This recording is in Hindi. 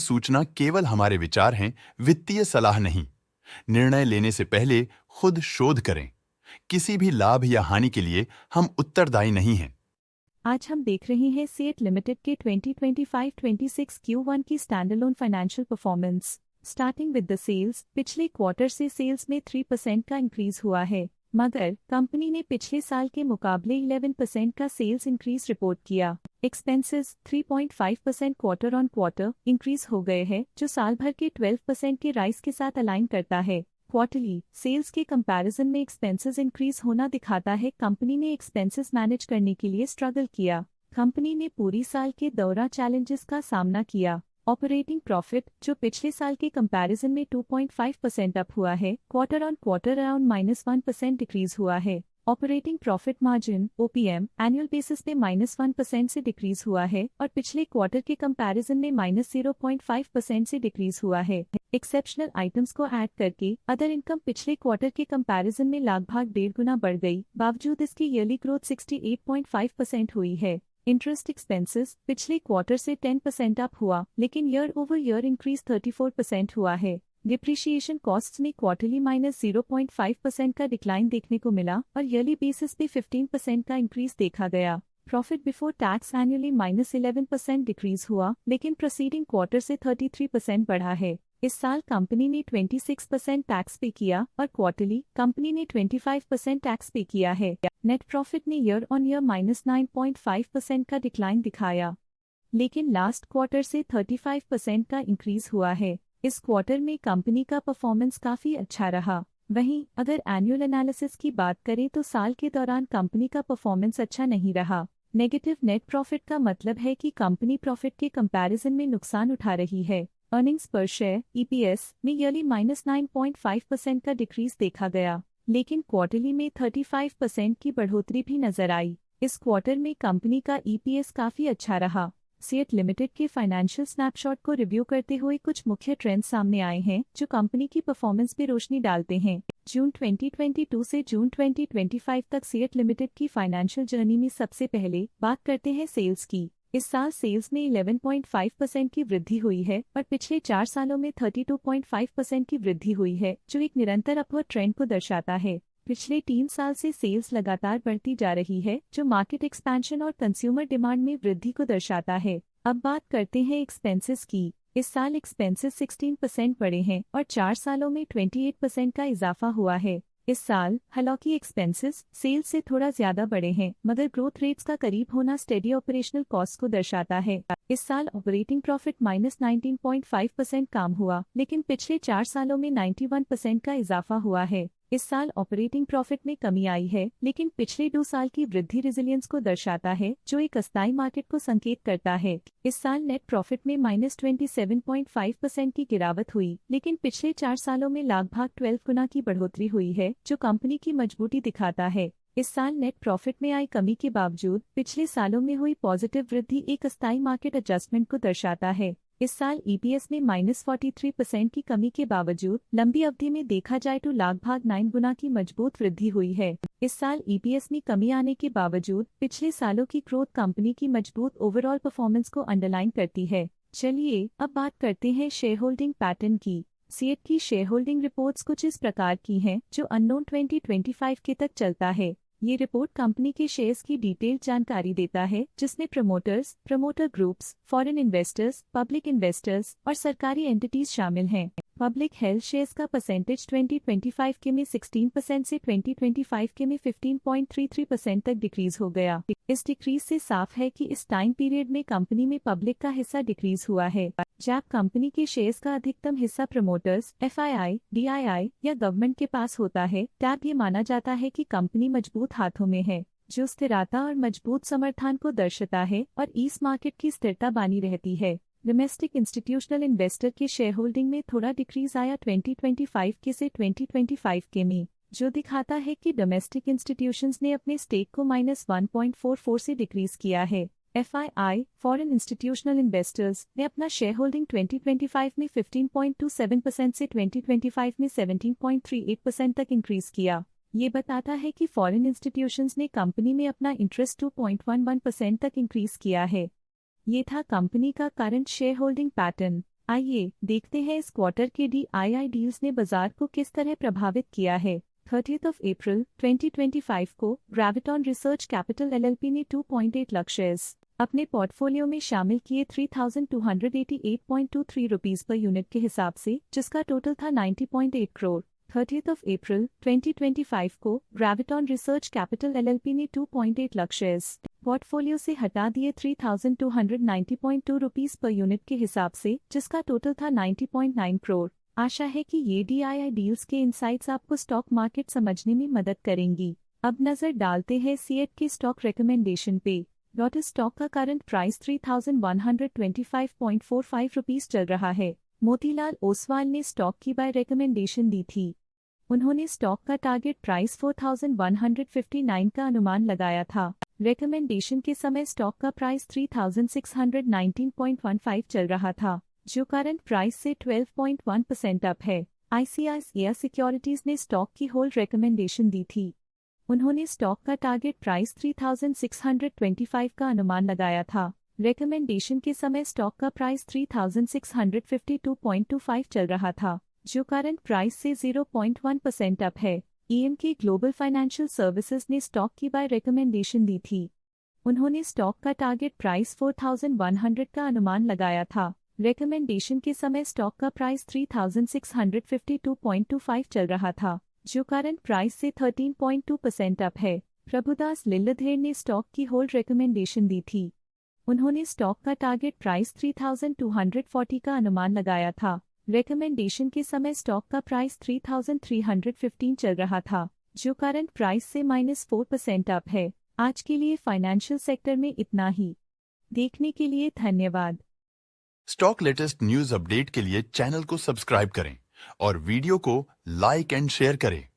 सूचना केवल हमारे विचार हैं, वित्तीय सलाह नहीं। निर्णय लेने से पहले खुद शोध करें। किसी भी लाभ या हानि के लिए हम उत्तरदायी नहीं हैं। आज हम देख रहे हैं सीएट लिमिटेड के 2025-26 Q1 की standalone financial performance. Starting with the sales, पिछले क्वार्टर से सेल्स में 3% का इंक्रीज हुआ है, मगर कंपनी ने पिछले साल के मुकाबले 11% का सेल्स इंक्रीज रिपोर्ट किया। Expenses 3.5% quarter on quarter increase हो गए हैं, जो साल भर के 12% के राइज के साथ अलाइन करता है। क्वार्टरली सेल्स के कंपैरिजन में एक्सपेंसेस इंक्रीज होना दिखाता है कंपनी ने एक्सपेंसेस मैनेज करने के लिए स्ट्रगल किया। कंपनी ने पूरी साल के दौरान चैलेंजेस का सामना किया। ऑपरेटिंग प्रॉफिट, जो पिछले साल के कंपैरिजन में 2.5% अप हुआ है, quarter on quarter around -1% decrease हुआ है। Operating profit margin OPM annual basis पे -1% से डिक्रीज हुआ है और पिछले क्वार्टर के कंपैरिजन में -0.5% से डिक्रीज हुआ है। एक्सेप्शनल आइटम्स को ऐड करके अदर इनकम पिछले क्वार्टर के कंपैरिजन में लगभग 1.5 गुना बढ़ गई, बावजूद इसकी ईयरली ग्रोथ 68.5% हुई है। इंटरेस्ट एक्सपेंसेस पिछले क्वार्टर से 10% अप हुआ, लेकिन ईयर ओवर ईयर इंक्रीज 34% हुआ है। डिप्रिशिएशन कॉस्ट्स में क्वार्टरली -0.5% का डिक्लाइन देखने को मिला और ईयरली बेसिस पे 15% का इंक्रीज देखा गया। Profit before tax annually -11% decrease हुआ, लेकिन प्रीसीडिंग क्वार्टर से 33% बढ़ा है। इस साल कंपनी ने 26% टैक्स पे किया और क्वार्टरली कंपनी ने 25% टैक्स पे किया है। नेट प्रॉफिट ने ईयर ऑन ईयर -9.5% का डिक्लाइन दिखाया, लेकिन लास्ट क्वार्टर से 35% का इंक्रीज हुआ है। इस क्वार्टर में कंपनी का परफॉर्मेंस काफी अच्छा रहा। वहीं अगर एनुअल एनालिसिस की बात करें तो साल के दौरान कंपनी का परफॉर्मेंस अच्छा नहीं रहा। नेगेटिव नेट प्रॉफिट का मतलब है कि कंपनी प्रॉफिट के कंपैरिजन में नुकसान उठा रही है। अर्निंग्स पर शेयर EPS में ईयरली -9.5% का डिक्रीज देखा गया, लेकिन क्वार्टरली में 35% की बढ़ोतरी भी नजर आई। इस क्वार्टर में कंपनी का EPS काफी अच्छा रहा। सीएट लिमिटेड के फाइनेंशियल स्नैपशॉट को रिव्यू करते हुए कुछ मुख्य ट्रेंड्स सामने आए हैं जो कंपनी की परफॉर्मेंस पे रोशनी डालते हैं। जून 2022 से जून 2025 तक सीएट लिमिटेड की फाइनेंशियल जर्नी में सबसे पहले बात करते हैं सेल्स की। इस साल सेल्स में 11.5% की वृद्धि हुई है और पिछले 4 सालों में 32.5% की वृद्धि हुई है, जो एक निरंतर अपवर्ड ट्रेंड को दर्शाता है। पिछले 3 साल से सेल्स लगातार बढ़ती जा रही है, जो मार्केट एक्सपेंशन और कंज्यूमर डिमांड में वृद्धि को दर्शाता है। अब बात करते हैं एक्सपेंसेस की। इस साल एक्सपेंसेस 16% बढ़े हैं और 4 सालों में 28% का इजाफा हुआ है। इस साल हालांकि एक्सपेंसेस सेल्स से थोड़ा ज्यादा बढ़े हैं, मगर ग्रोथ रेट्स का करीब होना स्टेडी ऑपरेशनल कॉस्ट को दर्शाता है। इस साल ऑपरेटिंग प्रॉफिट -19.5% कम हुआ, लेकिन पिछले 4 सालों में 91% का इजाफा हुआ है। इस साल ऑपरेटिंग प्रॉफिट में कमी आई है, लेकिन पिछले 2 साल की वृद्धि रेजिलियंस को दर्शाता है, जो एक अस्थायी मार्केट को संकेत करता है। इस साल नेट प्रॉफिट में -27.5% की गिरावट हुई, लेकिन पिछले 4 सालों में लगभग 12 गुना की बढ़ोतरी हुई है, जो कंपनी की मजबूती दिखाता है। इस साल नेट प्रॉफिट में आई कमी के बावजूद पिछले सालों में हुई पॉजिटिव वृद्धि एक अस्थायी मार्केट एडजस्टमेंट को दर्शाता है। इस साल EPS में -43% की कमी के बावजूद लंबी अवधि में देखा जाए तो लगभग 9 गुना की मजबूत वृद्धि हुई है। इस साल EPS में कमी आने के बावजूद पिछले सालों की ग्रोथ कंपनी की मजबूत ओवरऑल परफॉर्मेंस को अंडरलाइन करती है। चलिए अब बात करते हैं शेयर होल्डिंग पैटर्न की। सीएट की शेयर होल्डिंग रिपोर्ट्स कुछ इस प्रकार की हैं, जो अननोन 2025 के तक चलता है। ये रिपोर्ट कंपनी के शेयर्स की डिटेल्ड जानकारी देता है, जिसमें promoters, promoter groups, foreign investors, public investors और सरकारी एंटिटीज शामिल हैं। पब्लिक हेल्थ शेयर्स का परसेंटेज 2025 के में 16% से 2025 के में 15.33% तक डिक्रीज हो गया। इस डिक्रीज से साफ है कि इस टाइम पीरियड में कंपनी में पब्लिक का हिस्सा डिक्रीज हुआ है। जब कंपनी के शेयर्स का अधिकतम हिस्सा प्रमोटर्स, FII, DII या गवर्नमेंट के पास होता है, तब ये माना जाता है कि कंपनी मजबूत हाथों में है, जो स्थिरता और मजबूत समर्थन को दर्शाता है और इस मार्केट की स्थिरता बनी रहती है। डोमेस्टिक इंस्टीट्यूशनल इन्वेस्टर के शेयर होल्डिंग में थोड़ा डिक्रीज आया 2025 के से 2025 के में, जो दिखाता है कि डोमेस्टिक इंस्टीट्यूशंस ने अपने स्टेक को -1.44 से डिक्रीज किया है। FII, फॉरेन इंस्टीट्यूशनल इन्वेस्टर्स ने अपना शेयर होल्डिंग 2025 में 15.27% से 2025 में 17.38% तक इंक्रीज किया। ये बताता है कि फॉरेन इंस्टीट्यूशंस ने कंपनी में अपना इंटरेस्ट 2.11% तक इंक्रीज किया है। ये था कंपनी का करंट शेयर होल्डिंग पैटर्न। आइए देखते हैं इस क्वार्टर के DII डील्स ने बाजार को किस तरह प्रभावित किया है। 30 अप्रैल 2025 को ग्रेविटॉन रिसर्च कैपिटल LLP ने 2.8 लाख शेयर्स अपने पोर्टफोलियो में शामिल किए 3,288.23 रुपीस पर यूनिट के हिसाब से, जिसका टोटल था 90.8 करोड़। 30 अप्रैल 2025 को ग्रेविटॉन रिसर्च कैपिटल LLP ने 2.8 लाख शेयर्स पोर्टफोलियो से हटा दिए 3,290.2 रुपीस पर यूनिट के हिसाब से, जिसका टोटल था 90.9 करोड़। आशा है कि ये DII डील्स के इंसाइट्स आपको स्टॉक मार्केट समझने में मदद करेंगी। अब नजर डालते हैं सीएट के स्टॉक रिकमेंडेशन पे। लोटस स्टॉक का करंट प्राइस 3,125.45 रुपीस चल रहा है। मोतीलाल ओसवाल ने स्टॉक की बाय रिकमेंडेशन दी थी। उन्होंने स्टॉक का टारगेट प्राइस 4,159 का अनुमान लगाया था। रिकमेंडेशन के समय स्टॉक का प्राइस 3,619.15 चल रहा था, जो करंट प्राइस से 12.1% अप है। ICICI सिक्योरिटीज ने स्टॉक की होल्ड रिकमेंडेशन दी थी। उन्होंने स्टॉक का टारगेट प्राइस 3,625 का अनुमान लगाया था। रिकमेंडेशन के समय स्टॉक का प्राइस 3,652.25 चल रहा था, जो करंट प्राइस से 0.1% अप है। EMK ग्लोबल फाइनेंशियल सर्विसेज ने स्टॉक की बाय रिकमेंडेशन दी थी। उन्होंने स्टॉक का टारगेट प्राइस 4,100 का अनुमान लगाया था। रिकमेंडेशन के समय स्टॉक का प्राइस 3,652.25 चल रहा था, जो करंट प्राइस से 13.2% अप है। प्रभुदास लिल्लाधर ने स्टॉक की होल्ड रिकमेंडेशन दी थी। उन्होंने स्टॉक का टारगेट प्राइस 3,240 का अनुमान लगाया था। रिकमेंडेशन के समय स्टॉक का प्राइस 3,315 चल रहा था, जो करंट प्राइस से -4% अप है। आज के लिए फाइनेंशियल सेक्टर में इतना ही। देखने के लिए धन्यवाद। स्टॉक लेटेस्ट न्यूज अपडेट के लिए चैनल को सब्सक्राइब करें और वीडियो को लाइक एंड शेयर करें।